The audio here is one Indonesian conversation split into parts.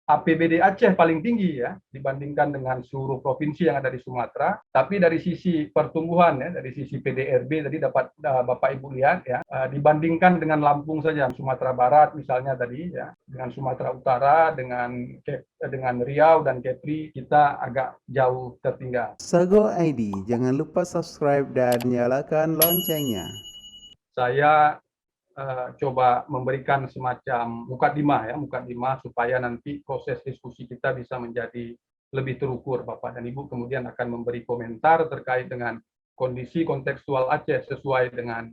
APBD Aceh paling tinggi ya dibandingkan dengan seluruh provinsi yang ada di Sumatera. Tapi dari sisi pertumbuhan ya, dari sisi PDRB tadi dapat Bapak Ibu lihat ya, dibandingkan dengan Lampung saja, Sumatera Barat misalnya tadi ya, dengan Sumatera Utara, dengan Riau dan Kepri, kita agak jauh tertinggal. Sago ID, jangan lupa subscribe dan nyalakan loncengnya. Saya coba memberikan semacam mukadimah supaya nanti proses diskusi kita bisa menjadi lebih terukur, Bapak dan Ibu kemudian akan memberi komentar terkait dengan kondisi kontekstual Aceh sesuai dengan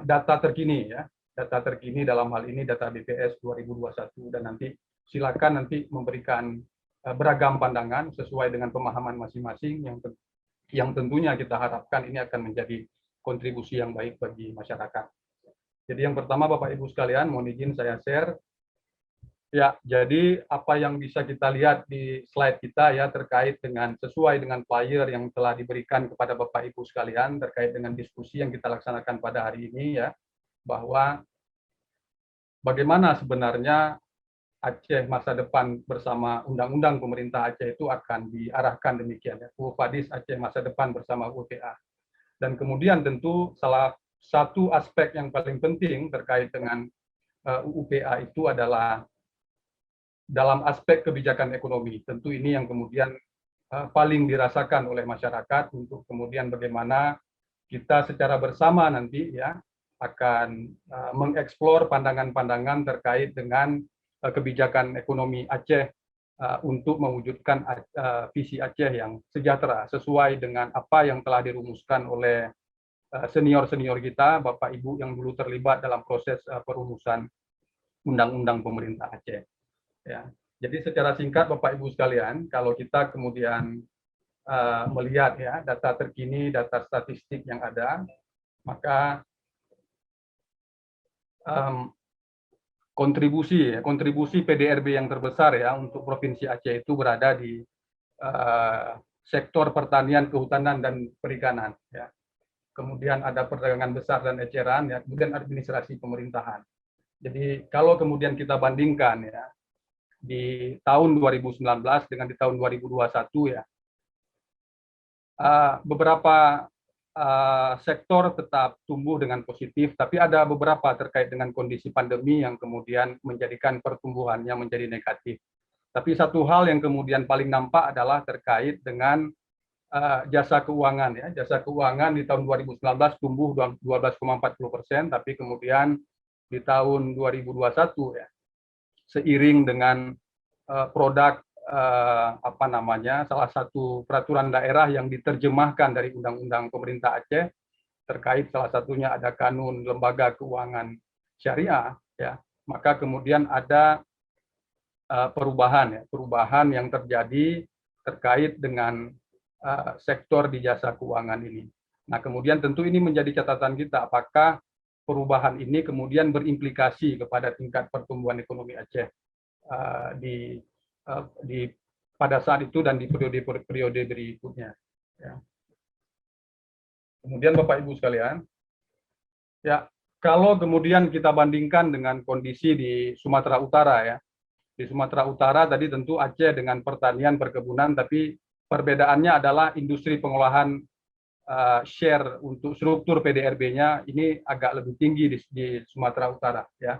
data terkini ya, data terkini dalam hal ini data BPS 2021, dan nanti silakan nanti memberikan beragam pandangan sesuai dengan pemahaman masing-masing yang tentunya kita harapkan ini akan menjadi kontribusi yang baik bagi masyarakat. Jadi yang pertama Bapak Ibu sekalian, mohon izin saya share. Ya, jadi apa yang bisa kita lihat di slide kita ya terkait dengan sesuai dengan flyer yang telah diberikan kepada Bapak Ibu sekalian terkait dengan diskusi yang kita laksanakan pada hari ini ya, bahwa bagaimana sebenarnya Aceh masa depan bersama Undang-Undang Pemerintah Aceh itu akan diarahkan demikian ya, UPADIS Aceh masa depan bersama UPA. Dan kemudian tentu salah satu aspek yang paling penting terkait dengan UUPA itu adalah dalam aspek kebijakan ekonomi. Tentu ini yang kemudian paling dirasakan oleh masyarakat untuk kemudian bagaimana kita secara bersama nanti ya akan mengeksplor pandangan-pandangan terkait dengan kebijakan ekonomi Aceh untuk mewujudkan visi Aceh yang sejahtera sesuai dengan apa yang telah dirumuskan oleh senior-senior kita, Bapak Ibu yang dulu terlibat dalam proses perumusan Undang-Undang Pemerintah Aceh. Ya. Jadi secara singkat Bapak Ibu sekalian, kalau kita kemudian melihat ya data terkini, data statistik yang ada, maka kontribusi PDRB yang terbesar ya untuk Provinsi Aceh itu berada di sektor pertanian, kehutanan dan perikanan. Ya. Kemudian ada perdagangan besar dan eceran, ya, kemudian administrasi pemerintahan. Jadi kalau kemudian kita bandingkan ya di tahun 2019 dengan di tahun 2021 ya, beberapa sektor tetap tumbuh dengan positif, tapi ada beberapa terkait dengan kondisi pandemi yang kemudian menjadikan pertumbuhannya menjadi negatif. Tapi satu hal yang kemudian paling nampak adalah terkait dengan jasa keuangan ya. Jasa keuangan di tahun 2019 tumbuh 12,40%, tapi kemudian di tahun 2021 ya seiring dengan produk salah satu peraturan daerah yang diterjemahkan dari Undang-Undang Pemerintah Aceh terkait salah satunya ada Kanun Lembaga Keuangan Syariah ya, maka kemudian ada perubahan yang terjadi terkait dengan sektor di jasa keuangan ini. Nah, kemudian tentu ini menjadi catatan kita, apakah perubahan ini kemudian berimplikasi kepada tingkat pertumbuhan ekonomi Aceh pada saat itu dan di periode berikutnya. Ya. Kemudian Bapak Ibu sekalian, ya kalau kemudian kita bandingkan dengan kondisi di Sumatera Utara ya, di Sumatera Utara tadi tentu Aceh dengan pertanian perkebunan, tapi perbedaannya adalah industri pengolahan share untuk struktur PDRB-nya ini agak lebih tinggi di Sumatera Utara ya.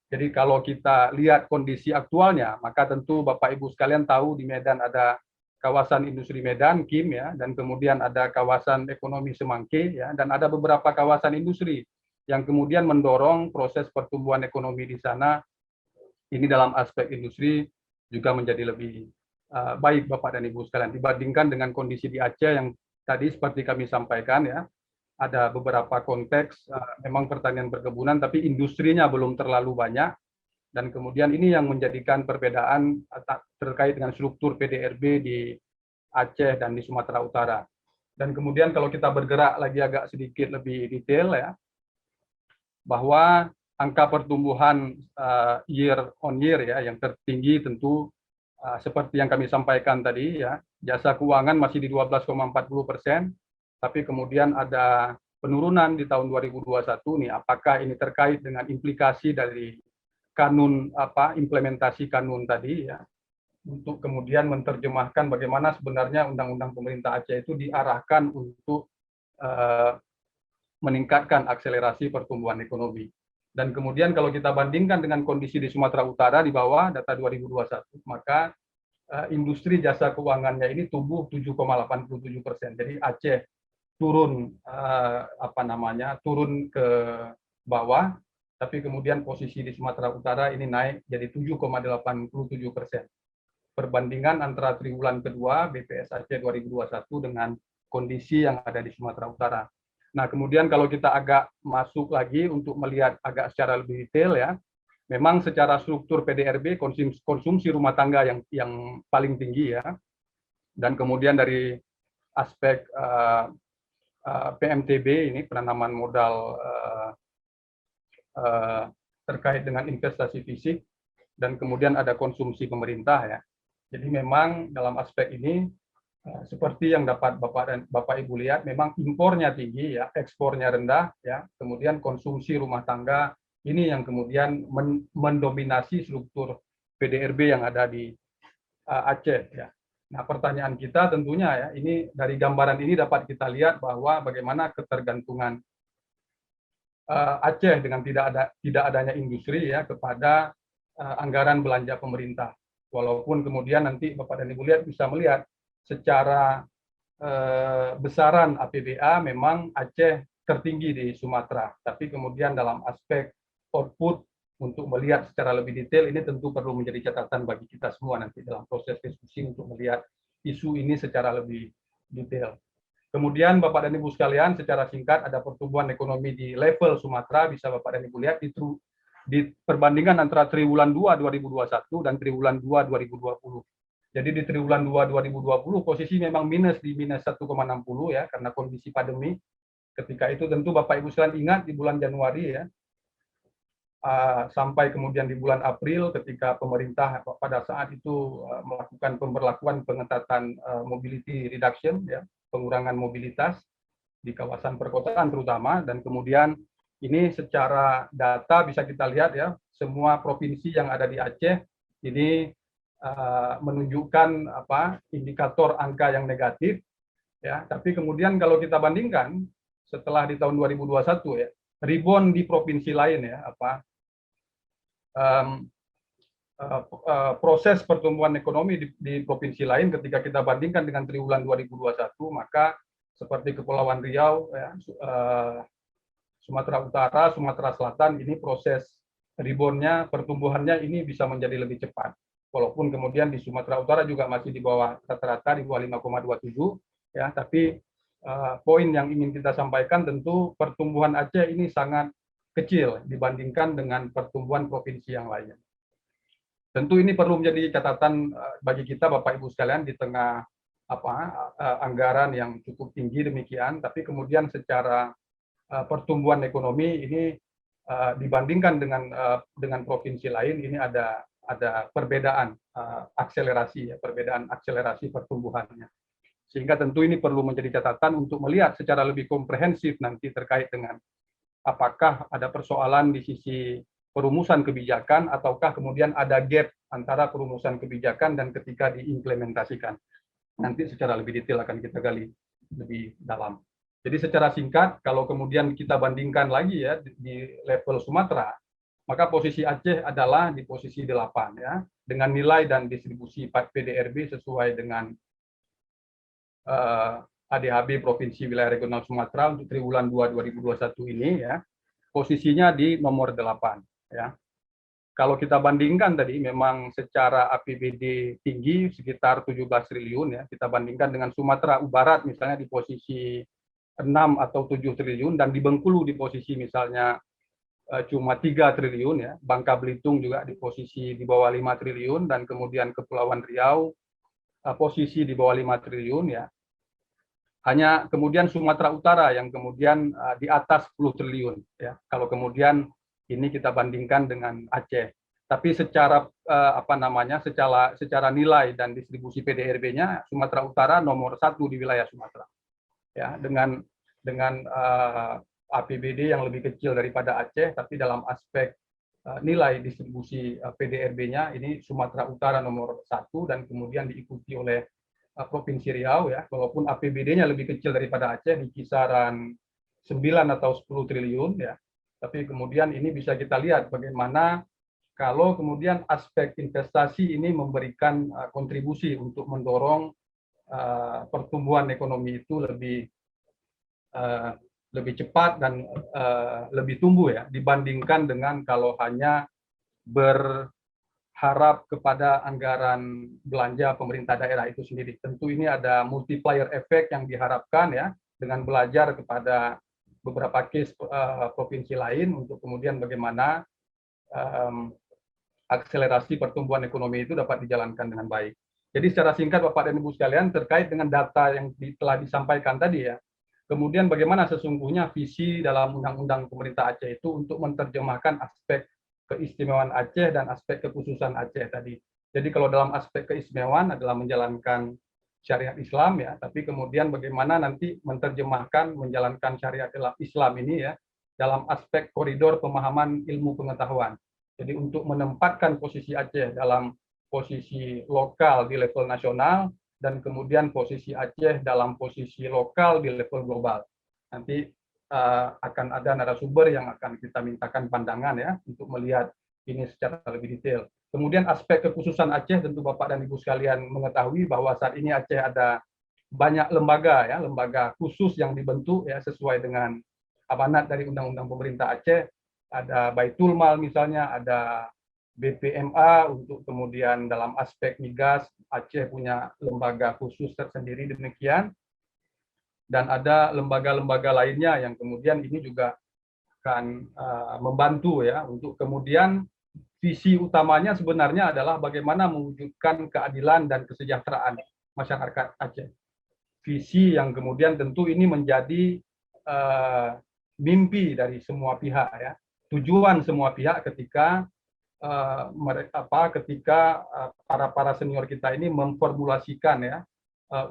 Jadi kalau kita lihat kondisi aktualnya, maka tentu Bapak Ibu sekalian tahu di Medan ada kawasan industri Medan, KIM ya, dan kemudian ada kawasan ekonomi Semangke ya, dan ada beberapa kawasan industri yang kemudian mendorong proses pertumbuhan ekonomi di sana. Ini dalam aspek industri juga menjadi lebih baik Bapak dan Ibu sekalian dibandingkan dengan kondisi di Aceh yang tadi seperti kami sampaikan ya, ada beberapa konteks memang pertanian perkebunan tapi industrinya belum terlalu banyak, dan kemudian ini yang menjadikan perbedaan terkait dengan struktur PDRB di Aceh dan di Sumatera Utara. Dan kemudian kalau kita bergerak lagi agak sedikit lebih detail ya, bahwa angka pertumbuhan year on year ya yang tertinggi tentu seperti yang kami sampaikan tadi ya, jasa keuangan masih di 12,40%, tapi kemudian ada penurunan di tahun 2021 nih, apakah ini terkait dengan implikasi dari kanun implementasi kanun tadi ya, untuk kemudian menerjemahkan bagaimana sebenarnya undang-undang pemerintah Aceh itu diarahkan untuk meningkatkan akselerasi pertumbuhan ekonomi. Dan kemudian kalau kita bandingkan dengan kondisi di Sumatera Utara di bawah data 2021, maka industri jasa keuangannya ini tumbuh 7,87%. Jadi Aceh turun turun ke bawah, tapi kemudian posisi di Sumatera Utara ini naik jadi 7,87%. Perbandingan antara triwulan kedua BPS Aceh 2021 dengan kondisi yang ada di Sumatera Utara. Nah, kemudian kalau kita agak masuk lagi untuk melihat agak secara lebih detail ya, memang secara struktur PDRB konsumsi rumah tangga yang paling tinggi ya, dan kemudian dari aspek PMTB ini penanaman modal terkait dengan investasi fisik, dan kemudian ada konsumsi pemerintah ya. Jadi memang dalam aspek ini seperti yang dapat Bapak Ibu lihat, memang impornya tinggi ya, ekspornya rendah ya, kemudian konsumsi rumah tangga ini yang kemudian mendominasi struktur PDRB yang ada di Aceh ya. Nah, pertanyaan kita tentunya ya, ini dari gambaran ini dapat kita lihat bahwa bagaimana ketergantungan Aceh dengan tidak adanya industri ya kepada anggaran belanja pemerintah. Walaupun kemudian nanti Bapak dan Ibu lihat bisa melihat secara besaran APBA memang Aceh tertinggi di Sumatera, tapi kemudian dalam aspek output untuk melihat secara lebih detail ini tentu perlu menjadi catatan bagi kita semua nanti dalam proses diskusi untuk melihat isu ini secara lebih detail. Kemudian Bapak dan Ibu sekalian, secara singkat ada pertumbuhan ekonomi di level Sumatera, bisa Bapak dan Ibu lihat di perbandingan antara triwulan 2 2021 dan triwulan 2 2020. Jadi di triwulan 2 2020 posisi memang di minus 1,60 ya, karena kondisi pandemi. Ketika itu tentu Bapak Ibu sekalian ingat di bulan Januari ya, sampai kemudian di bulan April ketika pemerintah pada saat itu melakukan pemberlakuan pengetatan mobility reduction ya, pengurangan mobilitas di kawasan perkotaan terutama, dan kemudian ini secara data bisa kita lihat ya, semua provinsi yang ada di Aceh ini menunjukkan indikator angka yang negatif ya, tapi kemudian kalau kita bandingkan setelah di tahun 2021 ya, rebound di provinsi lain ya, proses pertumbuhan ekonomi di provinsi lain ketika kita bandingkan dengan triwulan 2021, maka seperti Kepulauan Riau ya, Sumatera Utara, Sumatera Selatan, ini proses reboundnya, pertumbuhannya ini bisa menjadi lebih cepat. Walaupun kemudian di Sumatera Utara juga masih di bawah rata-rata, di bawah 5,27 ya, tapi poin yang ingin kita sampaikan tentu pertumbuhan Aceh ini sangat kecil dibandingkan dengan pertumbuhan provinsi yang lain. Tentu ini perlu menjadi catatan bagi kita Bapak Ibu sekalian di tengah anggaran yang cukup tinggi demikian, tapi kemudian secara pertumbuhan ekonomi ini dibandingkan dengan provinsi lain ini ada perbedaan akselerasi ya, perbedaan akselerasi pertumbuhannya. Sehingga tentu ini perlu menjadi catatan untuk melihat secara lebih komprehensif nanti terkait dengan apakah ada persoalan di sisi perumusan kebijakan ataukah kemudian ada gap antara perumusan kebijakan dan ketika diimplementasikan. Nanti secara lebih detail akan kita gali lebih dalam. Jadi secara singkat, kalau kemudian kita bandingkan lagi ya di level Sumatera, maka posisi Aceh adalah di posisi 8 ya, dengan nilai dan distribusi PDRB sesuai dengan ADHB Provinsi Wilayah Regional Sumatera untuk triwulan 2 2021 ini ya, posisinya di nomor 8 ya. Kalau kita bandingkan tadi memang secara APBD tinggi sekitar 17 triliun ya, kita bandingkan dengan Sumatera Barat misalnya di posisi 6 atau 7 triliun, dan di Bengkulu di posisi misalnya cuma 3 triliun ya, Bangka Belitung juga di posisi di bawah 5 triliun, dan kemudian Kepulauan Riau posisi di bawah 5 triliun ya. Hanya kemudian Sumatera Utara yang kemudian di atas 10 triliun ya. Kalau kemudian ini kita bandingkan dengan Aceh. Tapi secara secara nilai dan distribusi PDRB-nya Sumatera Utara nomor 1 di wilayah Sumatera. Ya, dengan APBD yang lebih kecil daripada Aceh, tapi dalam aspek nilai distribusi PDRB-nya ini Sumatera Utara nomor 1 dan kemudian diikuti oleh Provinsi Riau ya, walaupun APBD-nya lebih kecil daripada Aceh di kisaran 9 atau 10 triliun ya. Tapi kemudian ini bisa kita lihat bagaimana kalau kemudian aspek investasi ini memberikan kontribusi untuk mendorong pertumbuhan ekonomi itu lebih cepat dan lebih tumbuh ya dibandingkan dengan kalau hanya berharap kepada anggaran belanja pemerintah daerah itu sendiri. Tentu ini ada multiplier effect yang diharapkan ya dengan belajar kepada beberapa case provinsi lain untuk kemudian bagaimana akselerasi pertumbuhan ekonomi itu dapat dijalankan dengan baik. Jadi secara singkat Bapak dan Ibu sekalian terkait dengan data yang telah disampaikan tadi ya, kemudian bagaimana sesungguhnya visi dalam Undang-Undang Pemerintah Aceh itu untuk menerjemahkan aspek keistimewaan Aceh dan aspek kekhususan Aceh tadi. Jadi kalau dalam aspek keistimewaan adalah menjalankan syariat Islam ya, tapi kemudian bagaimana nanti menerjemahkan menjalankan syariat Islam ini ya dalam aspek koridor pemahaman ilmu pengetahuan. Jadi untuk menempatkan posisi Aceh dalam posisi lokal di level nasional dan kemudian posisi Aceh dalam posisi lokal di level global. Nanti akan ada narasumber yang akan kita mintakan pandangan ya untuk melihat ini secara lebih detail. Kemudian aspek kekhususan Aceh tentu Bapak dan Ibu sekalian mengetahui bahwa saat ini Aceh ada banyak lembaga ya, lembaga khusus yang dibentuk ya sesuai dengan amanat dari Undang-Undang Pemerintah Aceh. Ada Baitul Mal misalnya, ada BPMA untuk kemudian dalam aspek migas Aceh punya lembaga khusus tersendiri demikian, dan ada lembaga-lembaga lainnya yang kemudian ini juga akan membantu ya untuk kemudian visi utamanya sebenarnya adalah bagaimana mewujudkan keadilan dan kesejahteraan masyarakat Aceh. Visi yang kemudian tentu ini menjadi mimpi dari semua pihak ya, tujuan semua pihak ketika para senior kita ini memformulasikan ya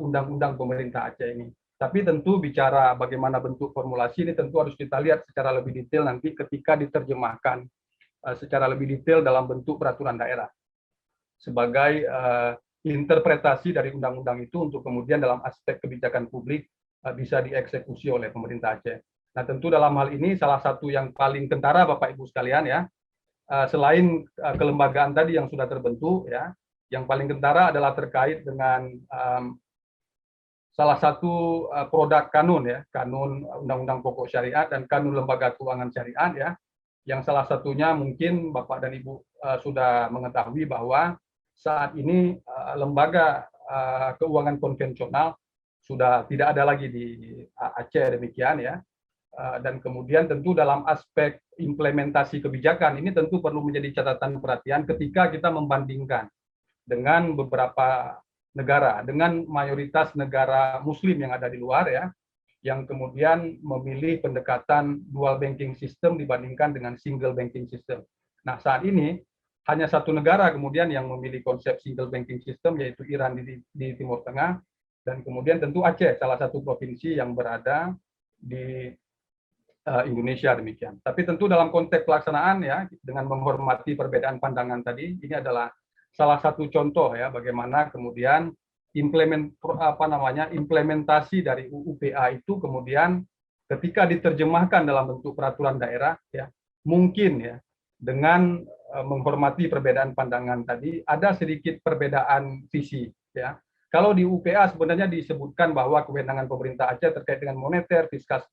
undang-undang pemerintah Aceh ini. Tapi tentu bicara bagaimana bentuk formulasi ini tentu harus kita lihat secara lebih detail nanti ketika diterjemahkan secara lebih detail dalam bentuk peraturan daerah sebagai interpretasi dari undang-undang itu untuk kemudian dalam aspek kebijakan publik bisa dieksekusi oleh pemerintah Aceh. Nah tentu dalam hal ini salah satu yang paling kentara Bapak Ibu sekalian ya, selain kelembagaan tadi yang sudah terbentuk ya, yang paling kentara adalah terkait dengan salah satu produk kanun ya, kanun Undang-Undang Pokok Syariat dan kanun Lembaga Keuangan Syariat ya, yang salah satunya mungkin Bapak dan Ibu sudah mengetahui bahwa saat ini lembaga keuangan konvensional sudah tidak ada lagi di Aceh demikian ya. Dan kemudian tentu dalam aspek implementasi kebijakan ini tentu perlu menjadi catatan perhatian ketika kita membandingkan dengan beberapa negara, dengan mayoritas negara muslim yang ada di luar ya, yang kemudian memilih pendekatan dual banking system dibandingkan dengan single banking system. Nah saat ini hanya satu negara kemudian yang memilih konsep single banking system, yaitu Iran di Timur Tengah, dan kemudian tentu Aceh, salah satu provinsi yang berada di Indonesia demikian. Tapi tentu dalam konteks pelaksanaan ya, dengan menghormati perbedaan pandangan tadi, ini adalah salah satu contoh ya bagaimana kemudian implementasi dari UUPA itu kemudian ketika diterjemahkan dalam bentuk peraturan daerah ya, mungkin ya dengan menghormati perbedaan pandangan tadi ada sedikit perbedaan visi ya. Kalau di UPA sebenarnya disebutkan bahwa kewenangan pemerintah Aceh terkait dengan moneter, fiskal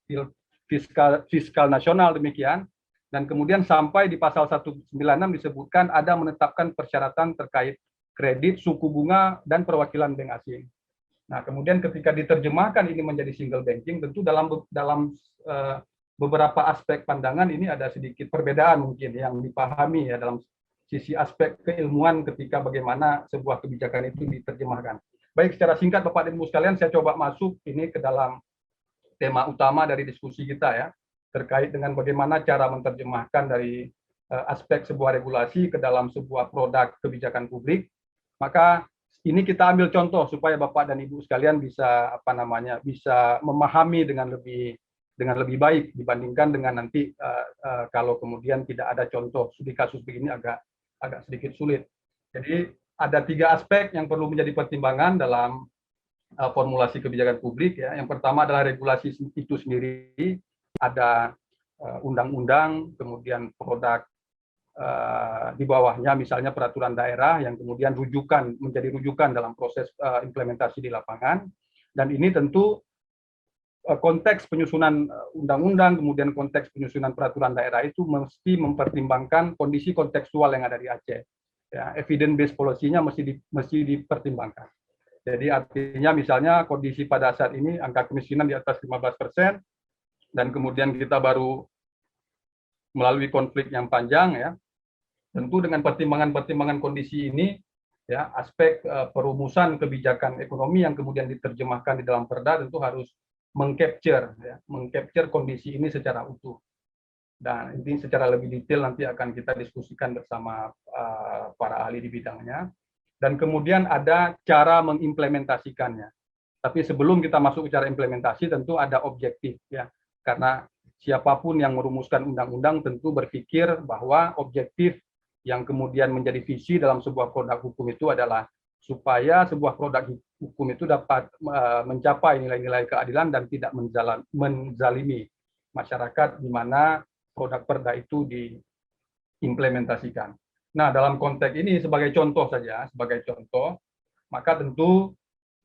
nasional demikian, dan kemudian sampai di pasal 196 disebutkan ada menetapkan persyaratan terkait kredit, suku bunga, dan perwakilan bank asing. Nah, kemudian ketika diterjemahkan ini menjadi single banking, tentu dalam beberapa aspek pandangan ini ada sedikit perbedaan mungkin yang dipahami ya dalam sisi aspek keilmuan ketika bagaimana sebuah kebijakan itu diterjemahkan. Baik, secara singkat Bapak dan Ibu sekalian, saya coba masuk ini ke dalam tema utama dari diskusi kita ya, terkait dengan bagaimana cara menerjemahkan dari aspek sebuah regulasi ke dalam sebuah produk kebijakan publik. Maka ini kita ambil contoh supaya Bapak dan Ibu sekalian bisa bisa memahami dengan lebih dengan lebih baik dibandingkan dengan nanti kalau kemudian tidak ada contoh. Studi kasus begini agak sedikit sulit. Jadi ada 3 aspek yang perlu menjadi pertimbangan dalam formulasi kebijakan publik ya. Yang pertama adalah regulasi itu sendiri, ada undang-undang, kemudian produk di bawahnya misalnya peraturan daerah yang kemudian menjadi rujukan dalam proses implementasi di lapangan. Dan ini tentu konteks penyusunan undang-undang, kemudian konteks penyusunan peraturan daerah itu mesti mempertimbangkan kondisi kontekstual yang ada di Aceh. Ya, evidence based policy-nya mesti dipertimbangkan. Jadi artinya misalnya kondisi pada saat ini angka kemiskinan di atas 15%, dan kemudian kita baru melalui konflik yang panjang ya. Tentu dengan pertimbangan-pertimbangan kondisi ini ya, aspek perumusan kebijakan ekonomi yang kemudian diterjemahkan di dalam Perda tentu harus mengcapture kondisi ini secara utuh. Dan ini secara lebih detail nanti akan kita diskusikan bersama para ahli di bidangnya. Dan kemudian ada cara mengimplementasikannya. Tapi sebelum kita masuk ke cara implementasi, tentu ada objektif ya. Karena siapapun yang merumuskan undang-undang tentu berpikir bahwa objektif yang kemudian menjadi visi dalam sebuah produk hukum itu adalah supaya sebuah produk hukum itu dapat mencapai nilai-nilai keadilan dan tidak menzalimi masyarakat di mana produk perda itu diimplementasikan. Nah, dalam konteks ini sebagai contoh saja, maka tentu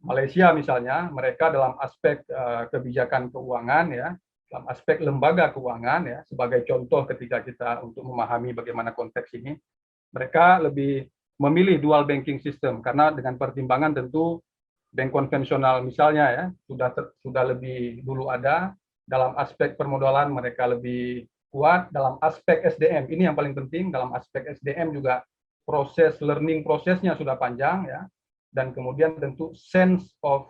Malaysia misalnya, mereka dalam aspek kebijakan keuangan ya, dalam aspek lembaga keuangan ya, sebagai contoh ketika kita untuk memahami bagaimana konteks ini, mereka lebih memilih dual banking system karena dengan pertimbangan tentu bank konvensional misalnya ya sudah lebih dulu ada, dalam aspek permodalan mereka lebih kuat, dalam aspek SDM ini yang paling penting, dalam aspek SDM juga proses learning prosesnya sudah panjang ya, dan kemudian tentu sense of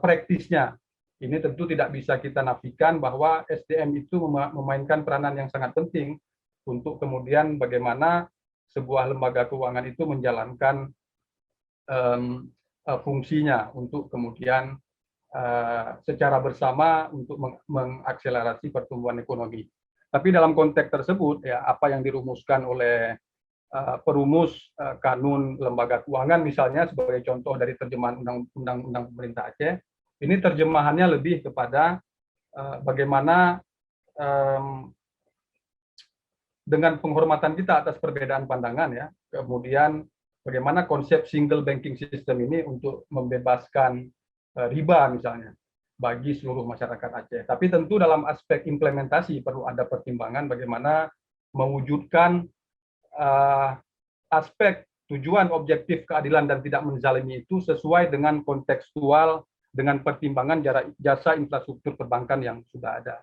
practice-nya ini tentu tidak bisa kita nafikan bahwa SDM itu memainkan peranan yang sangat penting untuk kemudian bagaimana sebuah lembaga keuangan itu menjalankan fungsinya untuk kemudian secara bersama untuk mengakselerasi pertumbuhan ekonomi. Tapi dalam konteks tersebut ya apa yang dirumuskan oleh perumus kanun lembaga keuangan misalnya sebagai contoh dari terjemahan undang-undang pemerintah Aceh, ini terjemahannya lebih kepada bagaimana dengan penghormatan kita atas perbedaan pandangan ya, kemudian bagaimana konsep single banking system ini untuk membebaskan riba misalnya bagi seluruh masyarakat Aceh. Tapi tentu dalam aspek implementasi perlu ada pertimbangan bagaimana mewujudkan aspek tujuan objektif keadilan dan tidak menzalimi itu sesuai dengan kontekstual dengan pertimbangan jasa infrastruktur perbankan yang sudah ada.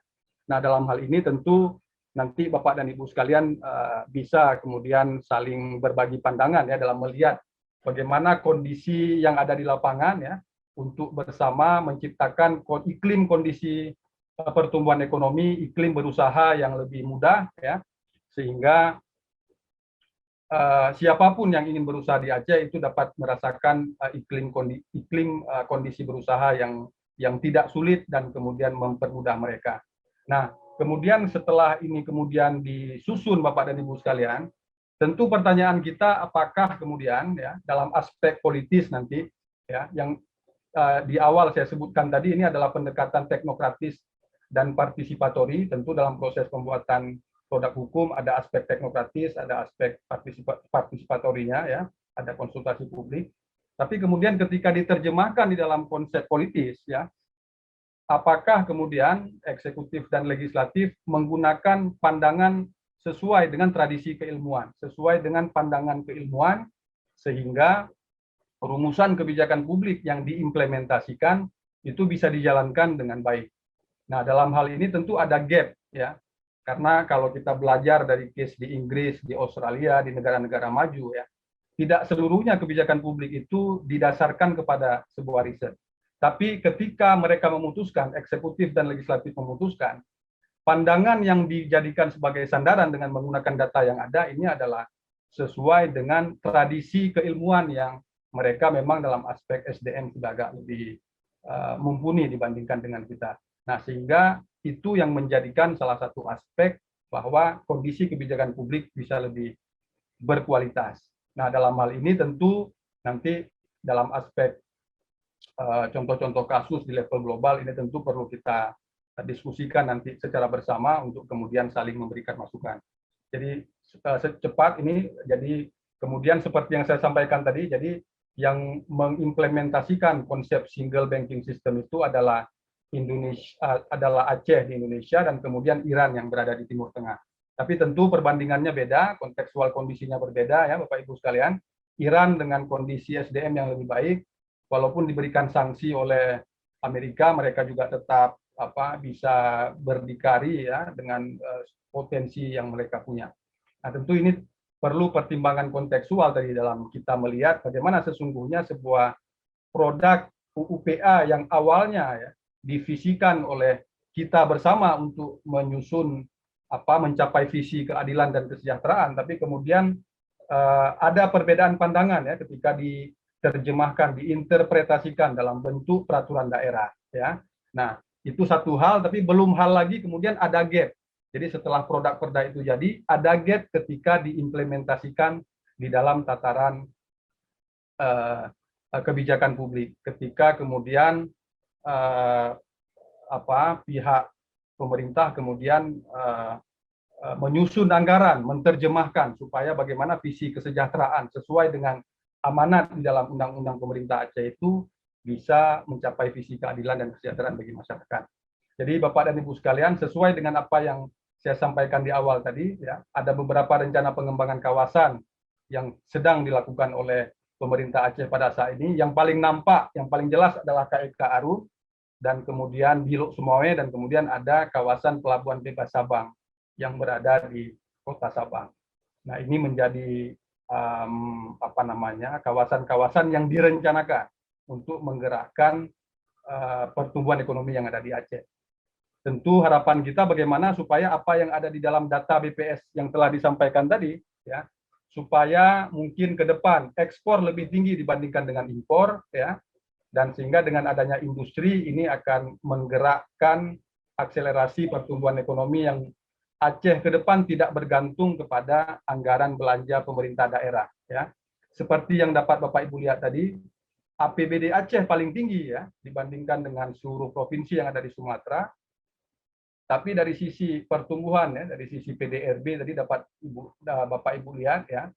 Nah, dalam hal ini tentu nanti Bapak dan Ibu sekalian bisa kemudian saling berbagi pandangan ya dalam melihat bagaimana kondisi yang ada di lapangan ya untuk bersama menciptakan iklim kondisi pertumbuhan ekonomi, iklim berusaha yang lebih mudah ya, sehingga siapapun yang ingin berusaha di Aceh itu dapat merasakan iklim kondisi berusaha yang tidak sulit dan kemudian mempermudah mereka. Nah, kemudian setelah ini kemudian disusun Bapak dan Ibu sekalian, tentu pertanyaan kita apakah kemudian ya dalam aspek politis nanti ya yang di awal saya sebutkan tadi ini adalah pendekatan teknokratis dan partisipatori, tentu dalam proses pembuatan produk hukum ada aspek teknokratis, ada aspek partisipatorinya ya, ada konsultasi publik. Tapi kemudian ketika diterjemahkan di dalam konsep politis ya, apakah kemudian eksekutif dan legislatif menggunakan pandangan sesuai dengan tradisi keilmuan, sesuai dengan pandangan keilmuan, sehingga rumusan kebijakan publik yang diimplementasikan itu bisa dijalankan dengan baik. Nah, dalam hal ini tentu ada gap ya, karena kalau kita belajar dari case di Inggris, di Australia, di negara-negara maju ya, tidak seluruhnya kebijakan publik itu didasarkan kepada sebuah riset. Tapi ketika mereka memutuskan, eksekutif dan legislatif memutuskan, pandangan yang dijadikan sebagai sandaran dengan menggunakan data yang ada ini adalah sesuai dengan tradisi keilmuan yang mereka memang dalam aspek SDM sudah agak lebih mumpuni dibandingkan dengan kita. Nah, sehingga itu yang menjadikan salah satu aspek bahwa kondisi kebijakan publik bisa lebih berkualitas. Nah, dalam hal ini tentu nanti dalam aspek contoh-contoh kasus di level global ini tentu perlu kita diskusikan nanti secara bersama untuk kemudian saling memberikan masukan. Jadi secepat ini, jadi kemudian seperti yang saya sampaikan tadi, jadi yang mengimplementasikan konsep single banking system itu adalah Indonesia, adalah Aceh di Indonesia, dan kemudian Iran yang berada di Timur Tengah. Tapi tentu perbandingannya beda, kontekstual kondisinya berbeda ya Bapak Ibu sekalian. Iran dengan kondisi SDM yang lebih baik, walaupun diberikan sanksi oleh Amerika, mereka juga tetap bisa berdikari ya dengan potensi yang mereka punya. Nah, tentu ini perlu pertimbangan kontekstual dari dalam kita melihat bagaimana sesungguhnya sebuah produk UUPA yang awalnya ya, divisikan oleh kita bersama untuk menyusun mencapai visi keadilan dan kesejahteraan, tapi kemudian ada perbedaan pandangan ya ketika diterjemahkan, diinterpretasikan dalam bentuk peraturan daerah ya. Nah, itu satu hal, tapi belum hal lagi kemudian ada gap. Jadi setelah produk perda itu jadi, ada gap ketika diimplementasikan di dalam tataran kebijakan publik. Ketika kemudian pihak pemerintah kemudian menyusun anggaran, menerjemahkan supaya bagaimana visi kesejahteraan sesuai dengan amanat di dalam Undang-Undang Pemerintah Aceh itu bisa mencapai visi keadilan dan kesejahteraan bagi masyarakat. Jadi Bapak dan Ibu sekalian, sesuai dengan apa yang saya sampaikan di awal tadi, ya, ada beberapa rencana pengembangan kawasan yang sedang dilakukan oleh pemerintah Aceh pada saat ini. Yang paling nampak, yang paling jelas adalah KFK Aru, dan kemudian Biluk Sumawe, dan kemudian ada kawasan Pelabuhan Bebas Sabang yang berada di Kota Sabang. Nah, ini menjadi kawasan-kawasan yang direncanakan untuk menggerakkan pertumbuhan ekonomi yang ada di Aceh. Tentu harapan kita bagaimana supaya apa yang ada di dalam data BPS yang telah disampaikan tadi, ya, supaya mungkin ke depan ekspor lebih tinggi dibandingkan dengan impor, ya, dan sehingga dengan adanya industri ini akan menggerakkan akselerasi pertumbuhan ekonomi yang Aceh ke depan tidak bergantung kepada anggaran belanja pemerintah daerah, ya. Seperti yang dapat Bapak Ibu lihat tadi, APBD Aceh paling tinggi ya dibandingkan dengan seluruh provinsi yang ada di Sumatera. Tapi dari sisi pertumbuhan ya, dari sisi PDRB tadi dapat Bapak Ibu lihat ya,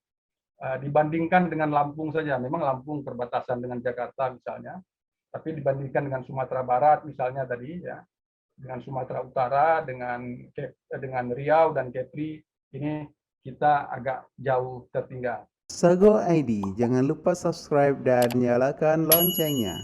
dibandingkan dengan Lampung saja, memang Lampung perbatasan dengan Jakarta misalnya, tapi dibandingkan dengan Sumatera Barat misalnya tadi ya, dengan Sumatera Utara, dengan Riau dan Kepri, ini kita agak jauh tertinggal. Sago ID, jangan lupa subscribe dan nyalakan loncengnya.